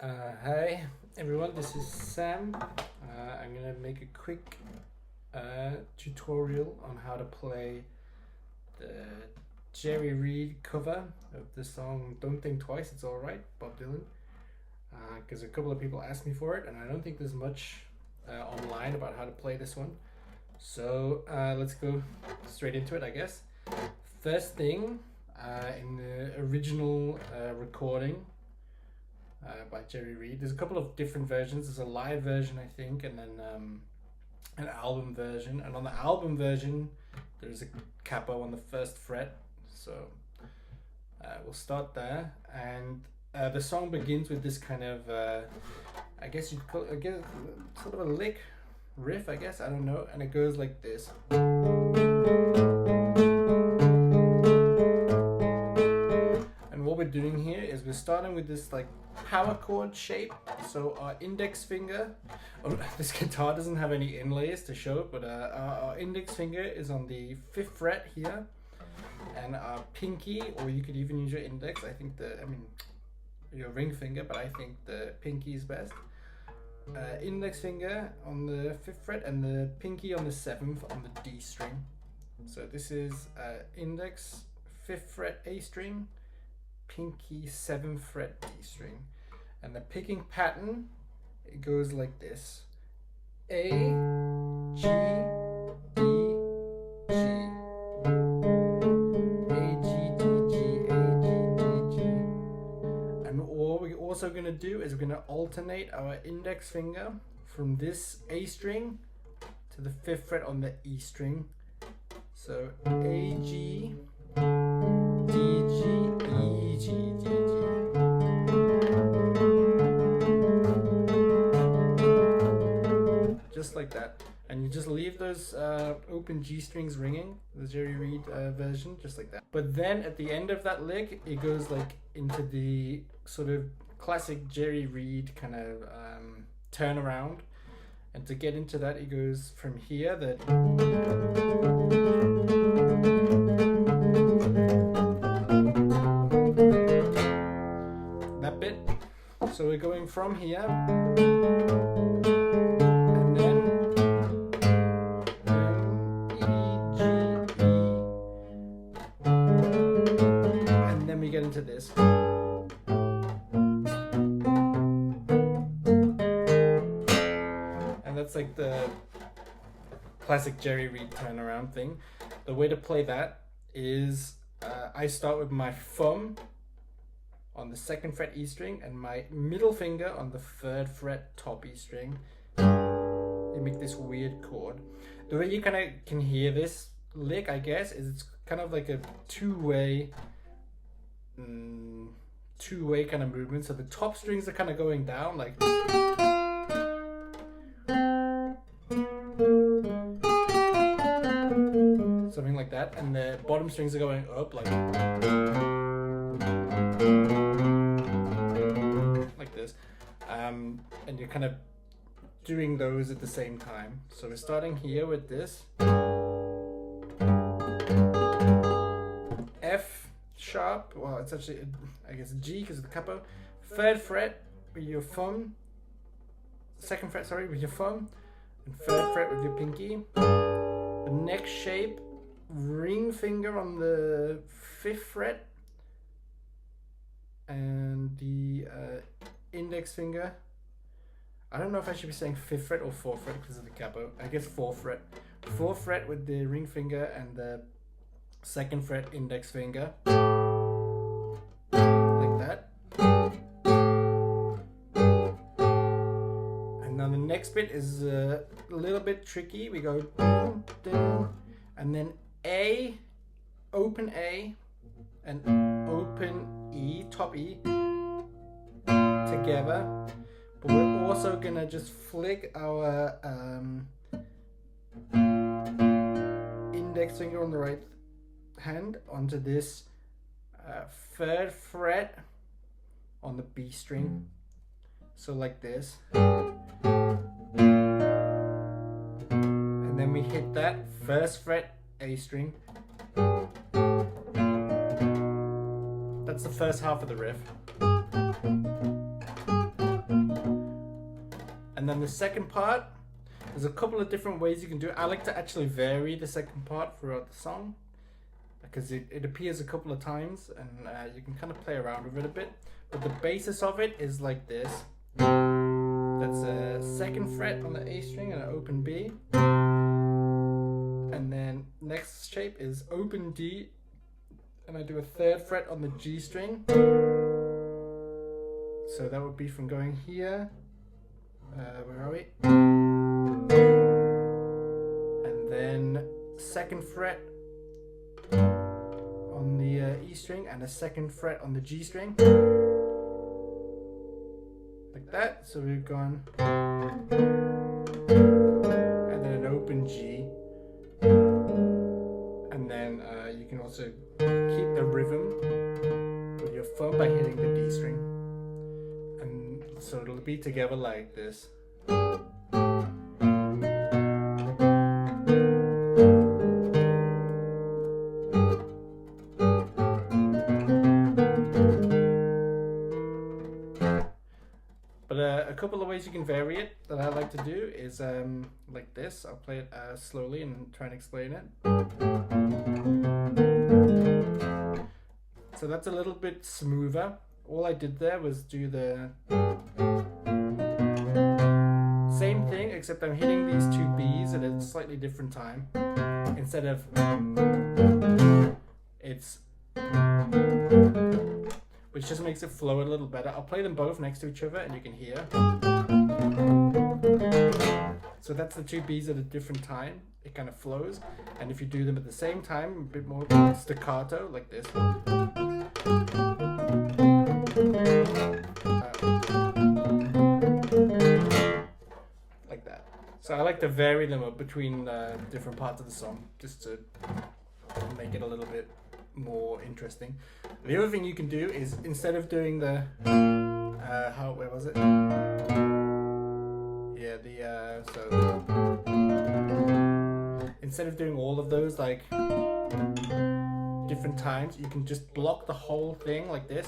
Hi everyone, this is Sam. I'm gonna make a quick tutorial on how to play the Jerry Reed cover of the song Don't Think Twice, It's Alright, Bob Dylan. Because a couple of people asked me for it and I don't think there's much online about how to play this one. So let's go straight into it, I guess. First thing, in the original recording by Jerry Reed, there's a couple of different versions. There's a live version, I think, and then an album version. And on the album version, there's a capo on the first fret. So we'll start there. And the song begins with this kind of, I guess you'd call it, sort of a lick riff, I guess. I don't know. And it goes like this. What we're doing here is we're starting with this like power chord shape. So our index finger, this guitar doesn't have any inlays to show it, but our index finger is on the 5th fret here, and our pinky, or you could even use your index, your ring finger, but I think the pinky is best. Index finger on the 5th fret and the pinky on the 7th on the D string. So this is index 5th fret A string, pinky 7th fret D string, and the picking pattern, it goes like this: A, G, D, G, A, G, D, G, A, G, D, G. And what we're also going to do is we're going to alternate our index finger from this A string to the 5th fret on the E string. So A, G, D, G, E, G, D, G. Just like that. And you just leave those open G strings ringing, the Jerry Reed version, just like that. But then at the end of that lick, it goes like into the sort of classic Jerry Reed kind of turnaround. And to get into that, it goes from here, that bit. So we're going from here, and then E, G, E, and then we get into this. And that's like the classic Jerry Reed turnaround thing. The way to play that is I start with my thumb on the 2nd fret E string and my middle finger on the 3rd fret top E string. You make this weird chord. The way you kind of can hear this lick, I guess, is it's kind of like a two-way kind of movement. So the top strings are kind of going down like something like that, and the bottom strings are going up like this, and you're kind of doing those at the same time. So we're starting here with this F sharp, well it's actually I guess G because of the capo, 3rd fret with your thumb, 2nd fret sorry with your thumb, and 3rd fret with your pinky. The next shape, ring finger on the 5th fret and the index finger. I don't know if I should be saying 5th fret or 4th fret because of the capo. I guess 4th fret. 4th fret with the ring finger and the 2nd fret index finger. Like that. And now the next bit is a little bit tricky. We go down, down, and then A, open A, and open E, top E, together. But we're also gonna just flick our index finger on the right hand onto this 3rd fret on the B string. So like this. And then we hit that 1st fret A string. That's the first half of the riff. And then the second part, there's a couple of different ways you can do it. I like to actually vary the second part throughout the song because it appears a couple of times, and you can kind of play around with it a bit. But the basis of it is like this. That's a second fret on the A string and an open B. And then next shape is open D, and I do a third fret on the G string. So that would be from going here, where are we? And then second fret on the E string and a second fret on the G string. Like that. So we've gone, and then an open G. And then you can also keep the rhythm with your thumb by hitting the D string. And so it'll be together like this. But a couple of ways you can vary it that I like to do is like this. I'll play it slowly and try and explain it. So that's a little bit smoother. All I did there was do the same thing, except I'm hitting these two B's at a slightly different time. Instead of it's, which just makes it flow a little better. I'll play them both next to each other and you can hear. So that's the two B's at a different time. It kind of flows. And if you do them at the same time, a bit more staccato, like this. Like that. So I like to vary them up between different parts of the song, just to make it a little bit more interesting. The other thing you can do is, instead of doing the where was it? Yeah, so instead of doing all of those like different times, you can just block the whole thing like this.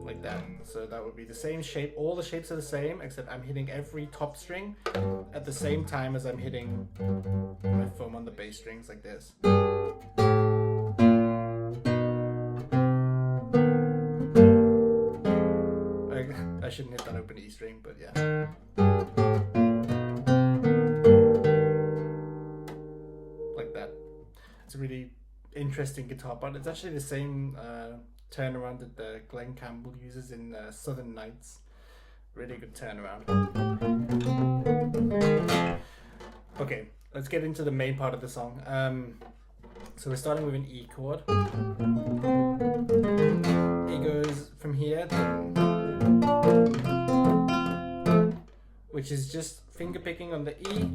Like that. So that would be the same shape. All the shapes are the same, except I'm hitting every top string at the same time as I'm hitting my thumb on the bass strings, like this. I shouldn't hit that open E string, but yeah. Like that. It's a really interesting guitar part. It's actually the same turnaround that Glenn Campbell uses in Southern Nights. Really good turnaround. Okay, let's get into the main part of the song. So we're starting with an E chord. It goes from here to, which is just finger picking on the E,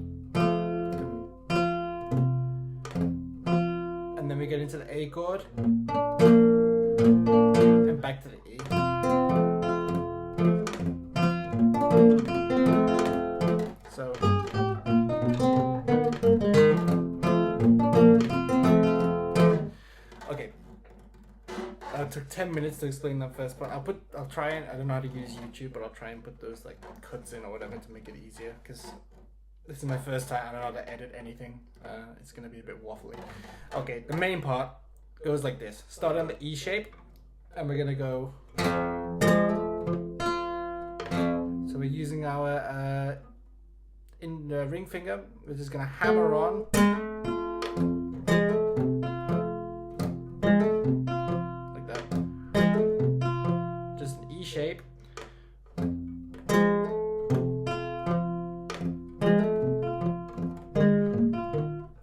and then we get into the A chord and back to the E. So okay, it took 10 minutes to explain that first part. I'll try and, I don't know how to use YouTube, but I'll try and put those like cuts in or whatever to make it easier, because this is my first time. I don't know how to edit anything. It's gonna be a bit waffly. Okay, the main part goes like this. Start on the E shape, and we're gonna go. So we're using our in the ring finger. We're just gonna hammer on. Shape.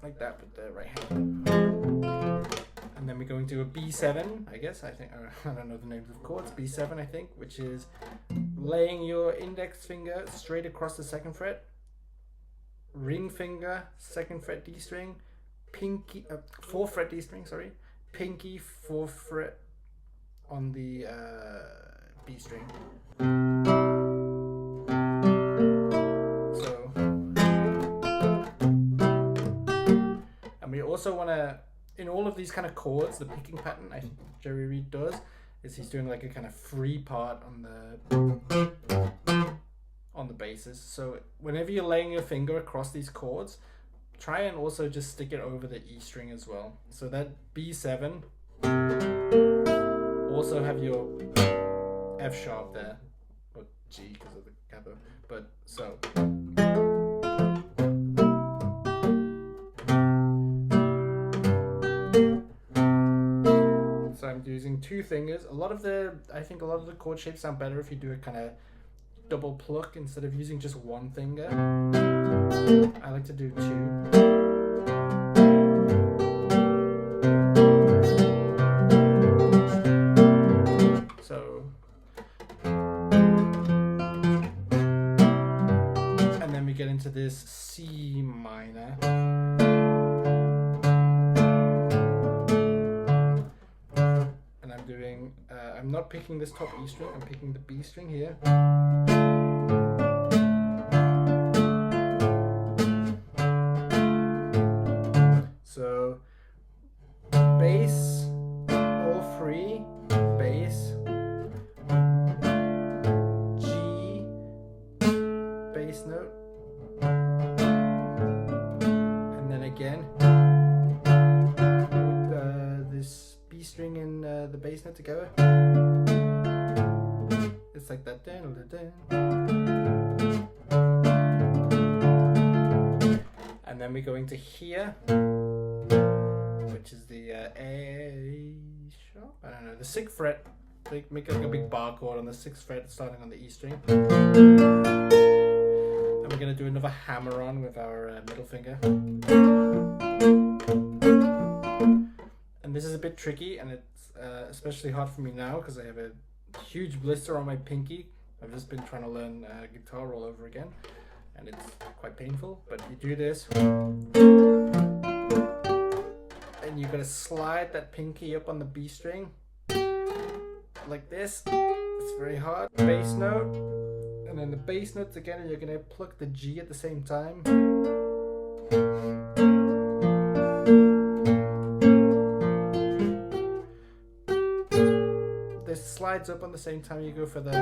Like that with the right hand. And then we're going to a B7, I guess. I think, I don't know the names of chords. B7, I think, which is laying your index finger straight across the second fret, ring finger, second fret D string, pinky, 4th fret D string, sorry, pinky, 4th fret on the B string. So, and we also want to in all of these kind of chords, the picking pattern I think Jerry Reed does is he's doing like a kind of free part on the basses. So whenever you're laying your finger across these chords, try and also just stick it over the E string as well. So that B7, also have your F sharp there, or G because of the capo, but so. So I'm using two fingers. I think a lot of the chord shapes sound better if you do a kind of double pluck instead of using just one finger. I like to do two. So, and then we get into this C minor. And I'm doing, I'm not picking this top E string, I'm picking the B string here. So, bass, all three, bass, G, bass note, and then again with this B string and the bass note together. It's like that. And then we go into here, which is the A sharp. I don't know, the 6th fret. Make like a big bar chord on the 6th fret, starting on the E string. And we're gonna do another hammer on with our middle finger. And this is a bit tricky, and it's especially hard for me now because I have a huge blister on my pinky. I've just been trying to learn guitar all over again, and it's quite painful. But you do this, and you're gonna slide that pinky up on the B string like this. It's very hard. Bass note, and then the bass notes again, and you're gonna pluck the G at the same time. This slides up on the same time you go for the.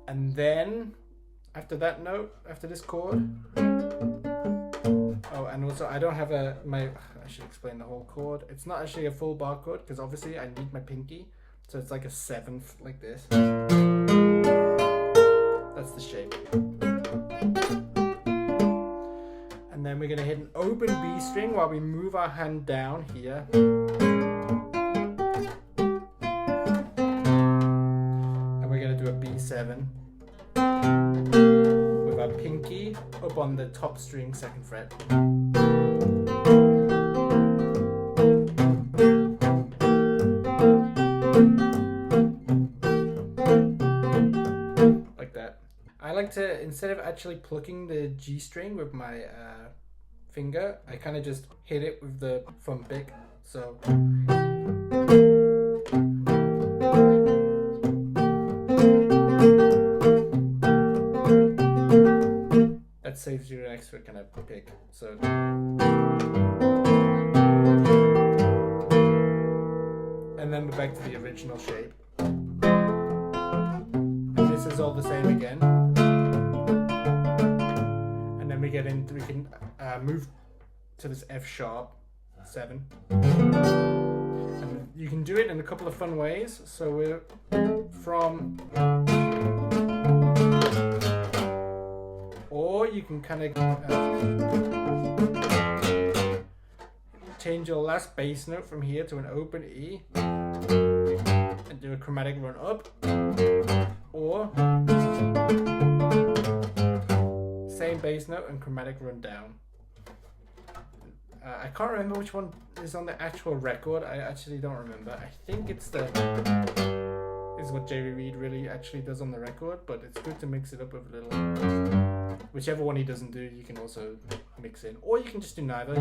And then after that note, after this chord, oh, and also I don't have I should explain the whole chord. It's not actually a full bar chord because obviously I need my pinky, so it's like a 7th like this. That's the shape. And then we're gonna hit an open B string while we move our hand down here. And we're gonna do a B7 with our pinky up on the top string 2nd fret. Like that. I like to, instead of actually plucking the G string with my finger, I kind of just hit it with the thumb pick. So that saves you an extra kind of pick. So and then we're back to the original shape. And this is all the same again. And then we can move to this F sharp 7. And you can do it in a couple of fun ways. So we're from, or you can kind of change your last bass note from here to an open E and do a chromatic run up, or same bass note and chromatic run down. I can't remember which one is on the actual record. I actually don't remember. I think it's is what Jerry Reed really actually does on the record, but it's good to mix it up with a little. Whichever one he doesn't do, you can also mix in, or you can just do neither.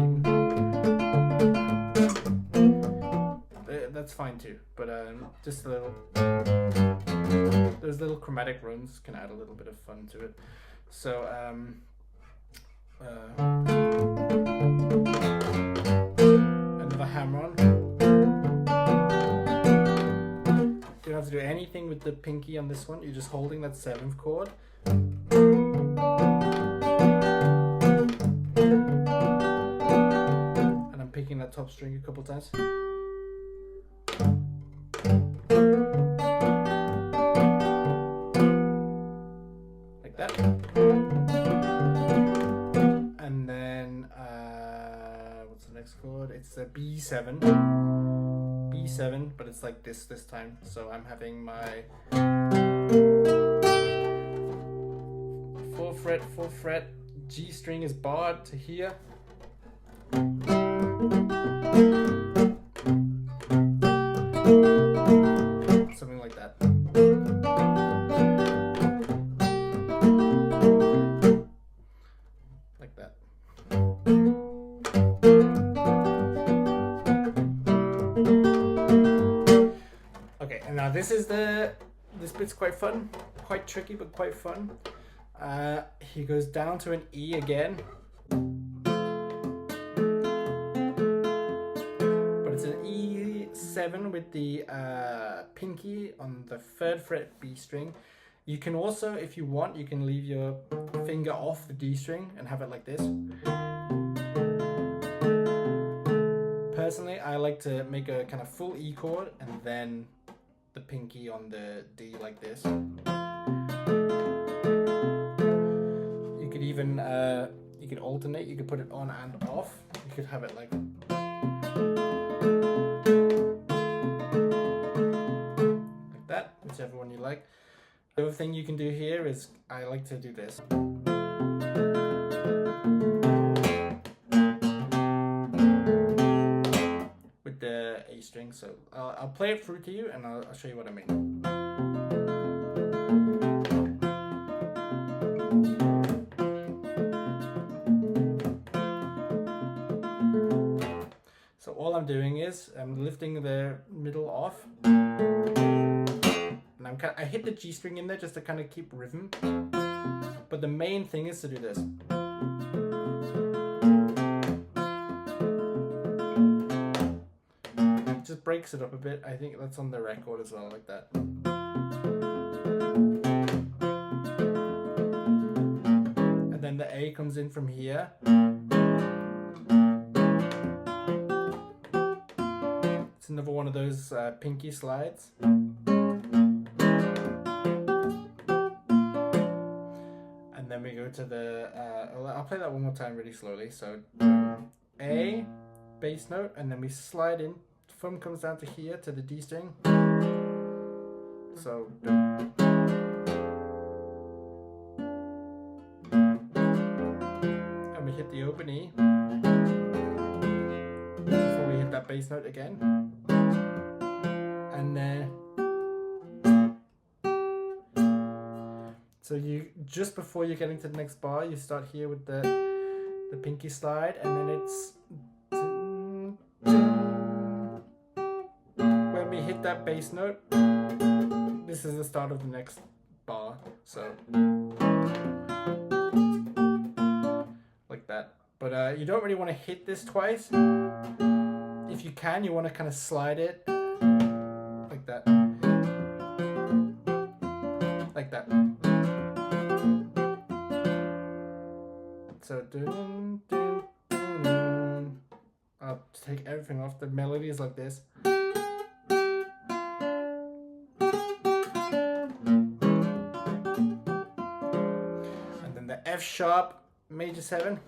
That's that's fine too. But just a little, those little chromatic runs can add a little bit of fun to it. So another hammer on. You don't have to do anything with the pinky on this one. You're just holding that 7th chord. And I'm picking that top string a couple times. Like that. And then, what's the next chord? It's the B7. B7, but it's like this time. So I'm having my 4th fret, 4th fret, G string is barred to here. Something like that. Like that. Okay, and now this bit's quite fun, quite tricky, but quite fun. He goes down to an E again, but it's an E7 with the pinky on the 3rd fret B string. You can also, if you want, you can leave your finger off the D string and have it like this. Personally, I like to make a kind of full E chord and then the pinky on the D like this. You could even, you could alternate, you could put it on and off. You could have it like that, whichever one you like. The other thing you can do here is, I like to do this. With the A string, so I'll play it through to you and I'll show you what I mean. So all I'm doing is I'm lifting the middle off. And I hit the G string in there just to kind of keep rhythm. But the main thing is to do this. It just breaks it up a bit. I think that's on the record as well, like that. And then the A comes in from here. It's another one of those pinky slides. And then we go to the, I'll play that one more time really slowly. So A, bass note, and then we slide in. Thumb comes down to here to the D string. So. And we hit the open E. Before we hit that bass note again. And then. So you, just before you're getting to the next bar, you start here with the pinky slide, and then it's when we hit that bass note, this is the start of the next bar. So like that. But you don't really want to hit this twice. If you can, you want to kind of slide it like that. Like that. So dun, dun, dun, dun. I'll take everything off. The melody is like this. And then the F sharp major 7.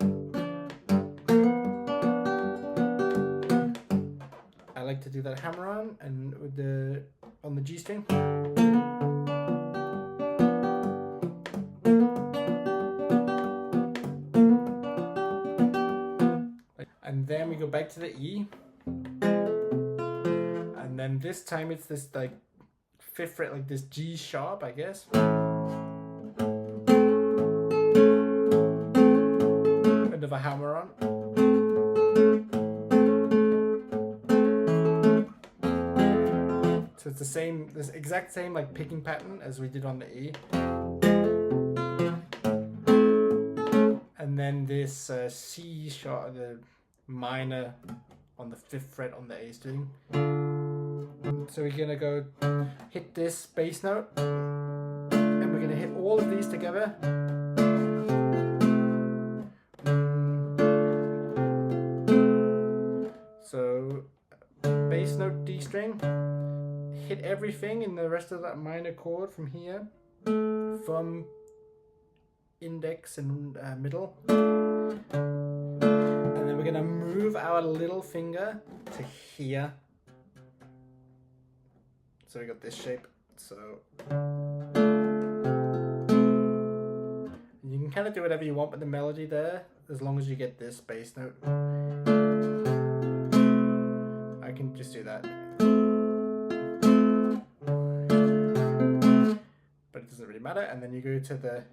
I like to do that hammer on and with the on the G string. And then we go back to the E, and then this time it's this like 5th fret, like this G sharp, I guess. Another hammer on. So it's this exact same like picking pattern as we did on the E. And then this C sharp, the minor on the 5th fret on the A string. So we're gonna go hit this bass note, and we're gonna hit all of these together. So bass note D string, hit everything in the rest of that minor chord from here, from index and middle. And then we're gonna move our little finger to here. So we got this shape. So you can kind of do whatever you want with the melody there, as long as you get this bass note. I can just do that. But it doesn't really matter. And then you go to the,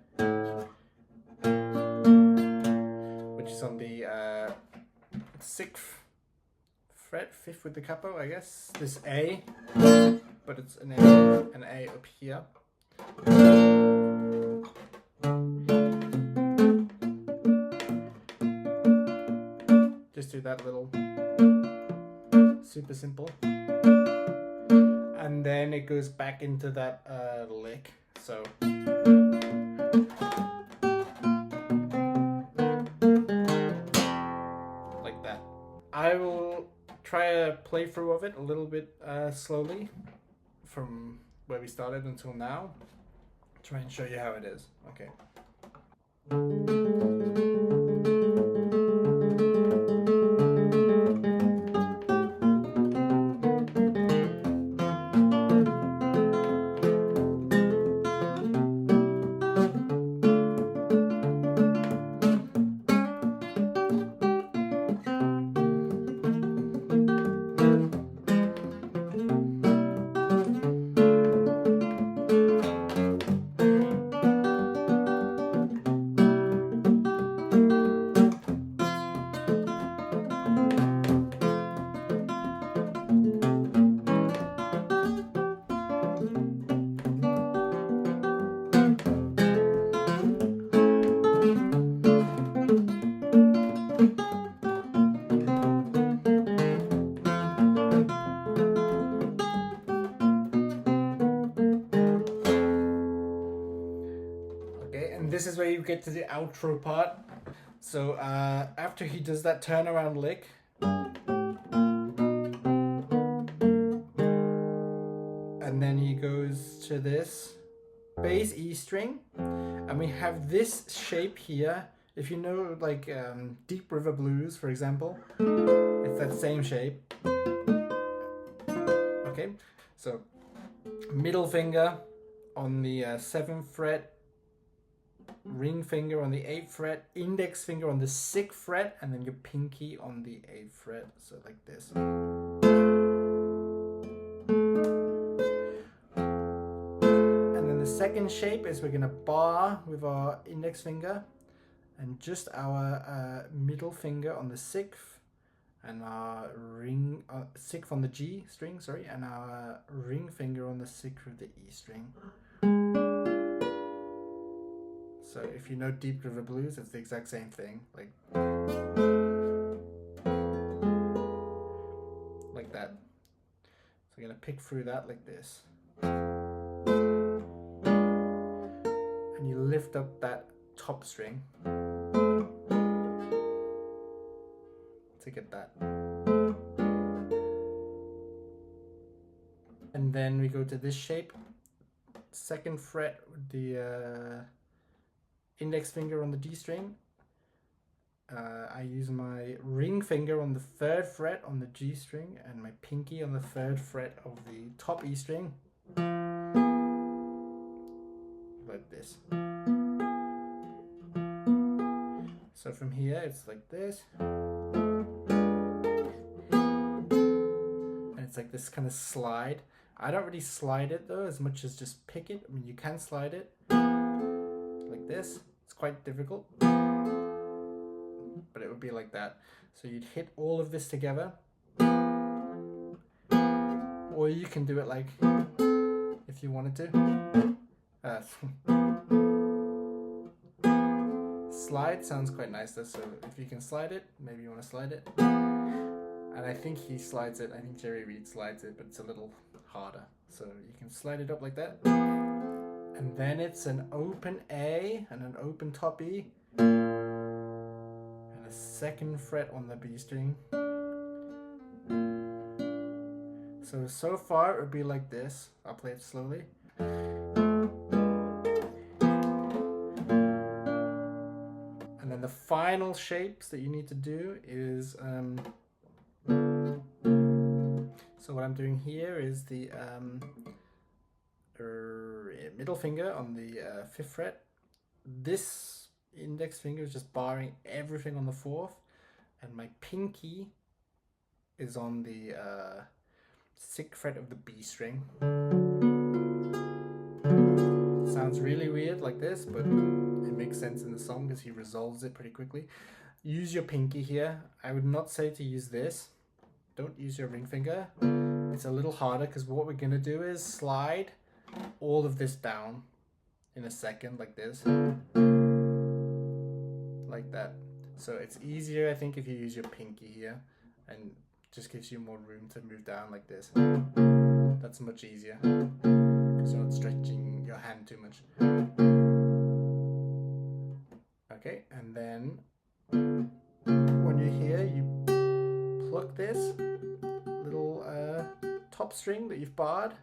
which is on the 6th fret, 5th with the capo, I guess. This A, but it's an A up here. Just do that little, super simple. And then it goes back into that lick. So like that. I will try a playthrough of it a little bit slowly from where we started until now. Try and show you how it is. Okay. This is where you get to the outro part. So after he does that turnaround lick, and then he goes to this bass E string, and we have this shape here. If you know like Deep River Blues, for example, it's that same shape. Okay, so middle finger on the 7th fret, ring finger on the 8th fret, index finger on the 6th fret, and then your pinky on the 8th fret. So like this. And then the second shape is we're gonna bar with our index finger and just our middle finger on the 6th, and our ring 6th on the G string, sorry, and our ring finger on the 6th of the E string. So if you know Deep River Blues, it's the exact same thing, like that. So I'm gonna pick through that like this, and you lift up that top string to get that. And then we go to this shape, 2nd fret with the index finger on the D string. I use my ring finger on the 3rd fret on the G string and my pinky on the 3rd fret of the top E string. Like this. So from here it's like this. And it's like this kind of slide. I don't really slide it though as much as just pick it. I mean, you can slide it like this. It's quite difficult, but it would be like that. So you'd hit all of this together, and or you can do it like if you wanted to. Slide sounds quite nice though, so if you can slide it, maybe you want to slide it. And I think he slides it, I think Jerry Reed slides it, but it's a little harder. So you can slide it up like that. And then it's an open A and an open top E. And a second fret on the B string. So far it would be like this. I'll play it slowly. And then the final shapes that you need to do is so what I'm doing here is the middle finger on the 5th fret. This index finger is just barring everything on the 4th, and my pinky is on the 6th fret of the B string. Sounds really weird like this, but it makes sense in the song because he resolves it pretty quickly. Use your pinky here. I would not say to use this. Don't use your ring finger. It's a little harder because what we're gonna do is slide all of this down in a second like this. Like that. So it's easier, I think, if you use your pinky here, and just gives you more room to move down like this. That's much easier because you're not stretching your hand too much. Okay, and then when you're here, you pluck this little top string that you've barred,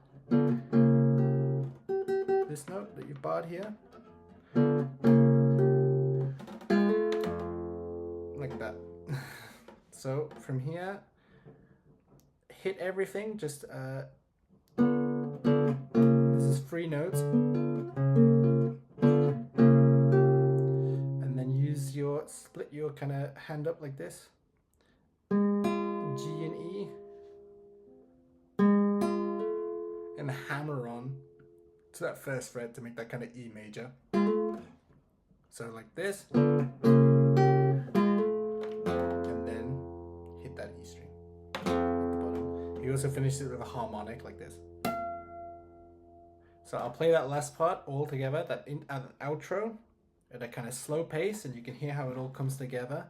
this note that you've barred here, like that. So from here, hit everything, just this is 3 notes, and then use your, split your kind of hand up like this, G and E, and hammer on to that 1st fret to make that kind of E major. So like this, and then hit that E string at the bottom. You also finish it with a harmonic like this. So I'll play that last part all together, that outro at a kind of slow pace, and you can hear how it all comes together.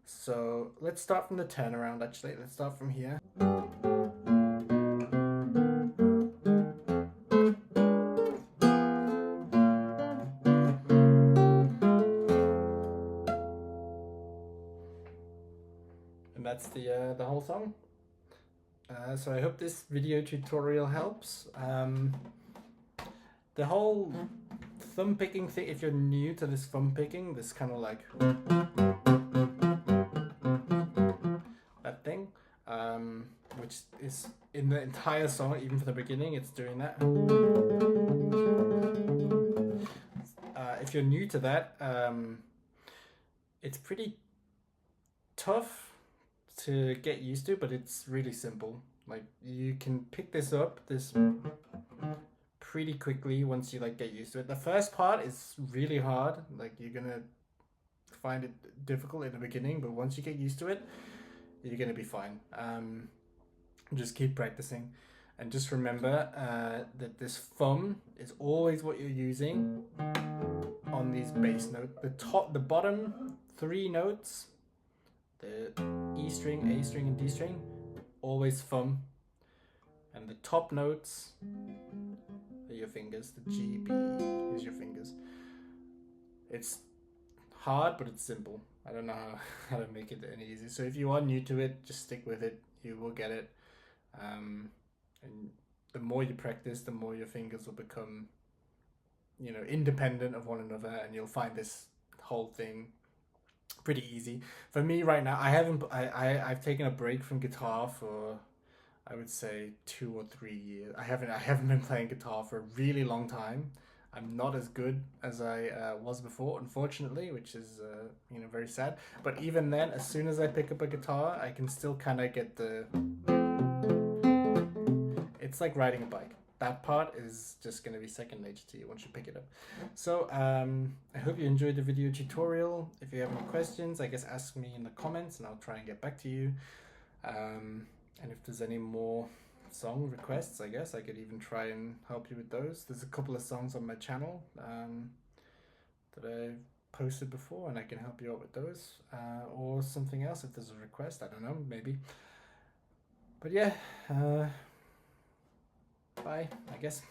So let's start from the turnaround actually. Let's start from here. And that's the whole song. So I hope this video tutorial helps. The whole thumb picking thing, if you're new to this thumb picking, this kind of like that thing, which is in the entire song, even for the beginning, it's doing that. If you're new to that, it's pretty tough to get used to, but it's really simple. Like, you can pick this up, pretty quickly once you like get used to it. The first part is really hard, like you're gonna find it difficult in the beginning, but once you get used to it, you're gonna be fine. Just keep practicing, and just remember that this thumb is always what you're using on these bass notes. The bottom 3 notes, the E string, A string, and D string, always thumb, and the top notes are your fingers. The G, B is your fingers. It's hard, but it's simple. I don't know how to make it any easier. So if you are new to it, just stick with it. You will get it. And the more you practice, the more your fingers will become, you know, independent of one another, and you'll find this whole thing pretty easy. For me right now, I've taken a break from guitar for, I would say, 2 or 3 years. I haven't been playing guitar for a really long time. I'm not as good as I was before, unfortunately, which is you know, very sad. But even then, as soon as I pick up a guitar, I can still kind of get the. It's like riding a bike. That part is just gonna be second nature to you once you pick it up. So I hope you enjoyed the video tutorial. If you have any questions, I guess ask me in the comments, and I'll try and get back to you. And if there's any more song requests, I guess I could even try and help you with those. There's a couple of songs on my channel that I've posted before, and I can help you out with those, or something else if there's a request. I don't know, maybe. But yeah, bye, I guess.